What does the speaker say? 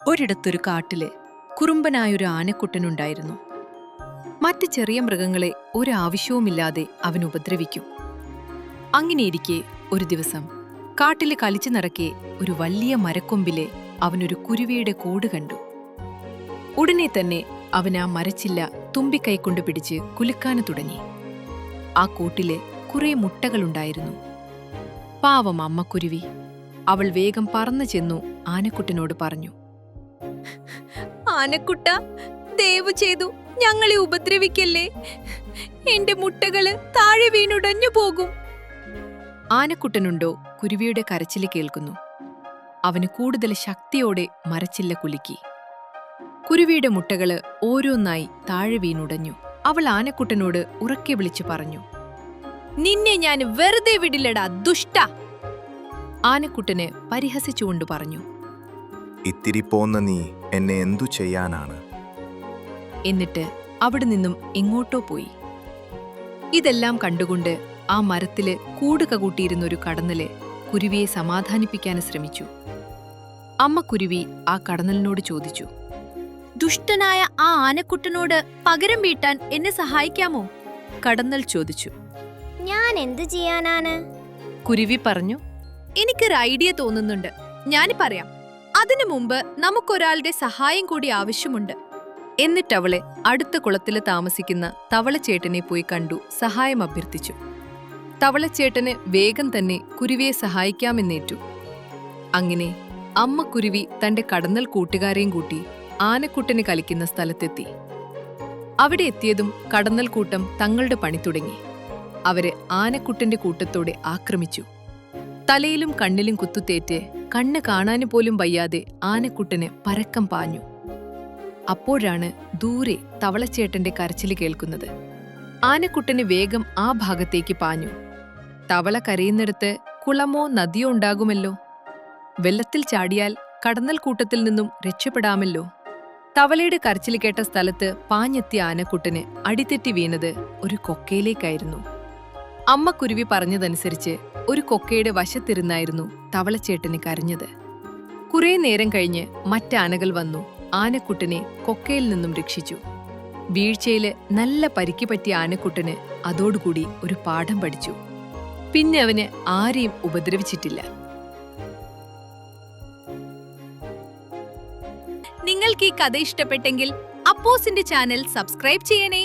ഒരിടത്തൊരു കാട്ടില് കുറുമ്പനായൊരു ആനക്കുട്ടനുണ്ടായിരുന്നു. മറ്റ് ചെറിയ മൃഗങ്ങളെ ഒരാവശ്യവുമില്ലാതെ അവൻ ഉപദ്രവിക്കും. അങ്ങനെയിരിക്കെ ഒരു ദിവസം കാട്ടില് കളിച്ചു നടക്കെ ഒരു വലിയ മരക്കൊമ്പിലെ അവനൊരു കുരുവിയുടെ കൂട് കണ്ടു. ഉടനെ തന്നെ അവൻ ആ മരച്ചില്ല തുമ്പിക്കൈക്കൊണ്ട് പിടിച്ച് കുലുക്കാന് തുടങ്ങി. ആ കൂട്ടില് കുറെ മുട്ടകളുണ്ടായിരുന്നു. പാവം അമ്മക്കുരുവി. അവൾ വേഗം പറന്നു ചെന്നു ആനക്കുട്ടനോട് പറഞ്ഞു, ആനക്കുട്ട, ദയവു ചെയ്തു ഞങ്ങളെ ഉപദ്രവിക്കല്ലേ. എന്റെ മുട്ടകള് താഴെ വീണുടഞ്ഞു പോകും. ആനക്കുട്ടനുണ്ടോ കുരുവിയുടെ കരച്ചില് കേൾക്കുന്നു. അവന് കൂടുതൽ ശക്തിയോടെ മരച്ചില്ല കുലുക്കി. കുരുവിയുടെ മുട്ടകള് ഓരോന്നായി താഴെ വീണുടഞ്ഞു. അവൾ ആനക്കുട്ടനോട് ഉറക്കെ വിളിച്ചു പറഞ്ഞു, നിന്നെ ഞാൻ വെറുതെ വിടില്ലടാ ദുഷ്ട. ആനക്കുട്ടന് പരിഹസിച്ചുകൊണ്ട് പറഞ്ഞു, ഇത്തിരി പോന്ന നീ എന്നെ എന്തു ചെയ്യാനാണ്? എന്നിട്ട് അവിടെ നിന്നും എങ്ങോട്ടോ പോയി. ഇതെല്ലാം കണ്ടുകൊണ്ട് ആ മരത്തില് കൂടുകകൂട്ടിയിരുന്നൊരു കടന്നല് കുരുവിയെ സമാധാനിപ്പിക്കാൻ ശ്രമിച്ചു. അമ്മ കുരുവി ആ കടന്നലിനോട് ചോദിച്ചു, ദുഷ്ടനായ ആ ആനക്കുട്ടനോട് പകരം വീട്ടാൻ എന്നെ സഹായിക്കാമോ? കടന്നൽ ചോദിച്ചു. ഞാൻ എന്തു ചെയ്യാനാണ്? കുരുവി പറഞ്ഞു, എനിക്കൊരു ഐഡിയ തോന്നുന്നുണ്ട്. ഞാൻ പറയാം. അതിനു മുമ്പ് നമുക്കൊരാളുടെ സഹായം കൂടി ആവശ്യമുണ്ട്. എന്നിട്ടവളെ അടുത്ത കുളത്തില് താമസിക്കുന്ന തവളച്ചേട്ടനെ പോയി കണ്ടു സഹായം അഭ്യർത്ഥിച്ചു. തവളച്ചേട്ടന് വേഗം തന്നെ കുരുവിയെ സഹായിക്കാമെന്നേറ്റു. അങ്ങനെ അമ്മ കുരുവി തന്റെ കടന്നൽ കൂട്ടുകാരെയും കൂട്ടി ആനക്കുട്ടന് കളിക്കുന്ന സ്ഥലത്തെത്തി. അവിടെ എത്തിയതും കടന്നൽ കൂട്ടം തങ്ങളുടെ പണി തുടങ്ങി. അവര് ആനക്കുട്ടന്റെ കൂട്ടത്തോടെ ആക്രമിച്ചു. തലയിലും കണ്ണിലും കുത്തുതേറ്റ് കണ്ണ് കാണാന് പോലും വയ്യാതെ ആനക്കുട്ടന് പരക്കം പാഞ്ഞു. അപ്പോഴാണ് ദൂരെ തവളച്ചേട്ടന്റെ കരച്ചില് കേൾക്കുന്നത്. ആനക്കുട്ടന് വേഗം ആ ഭാഗത്തേക്ക് പാഞ്ഞു. തവള കരയുന്നിടത്ത് കുളമോ നദിയോ ഉണ്ടാകുമല്ലോ. വെള്ളത്തിൽ ചാടിയാൽ കടന്നൽ കൂട്ടത്തിൽ നിന്നും രക്ഷപ്പെടാമല്ലോ. തവളയുടെ കരച്ചില് കേട്ട സ്ഥലത്ത് പാഞ്ഞെത്തിയ ആനക്കുട്ടന് അടിതെറ്റി വീണത് ഒരു കൊക്കയിലേക്കായിരുന്നു. അമ്മ കുരുവി പറഞ്ഞതനുസരിച്ച് ഒരു കൊക്കയുടെ വശത്തിരുന്നായിരുന്നു തവളച്ചേട്ടന് കരഞ്ഞത്. കുറേ നേരം കഴിഞ്ഞ് മറ്റാനകൾ വന്നു ആനക്കുട്ടനെ കൊക്കയിൽ നിന്നും രക്ഷിച്ചു. വീഴ്ചയില് നല്ല പരിക്ക് പറ്റിയ ആനക്കുട്ടന് അതോടുകൂടി ഒരു പാഠം പഠിച്ചു. പിന്നെ അവന് ആരെയും ഉപദ്രവിച്ചിട്ടില്ല. നിങ്ങൾക്ക് ഈ കഥ ഇഷ്ടപ്പെട്ടെങ്കിൽ അപ്പോസിന്റെ ചാനൽ സബ്സ്ക്രൈബ് ചെയ്യണേ.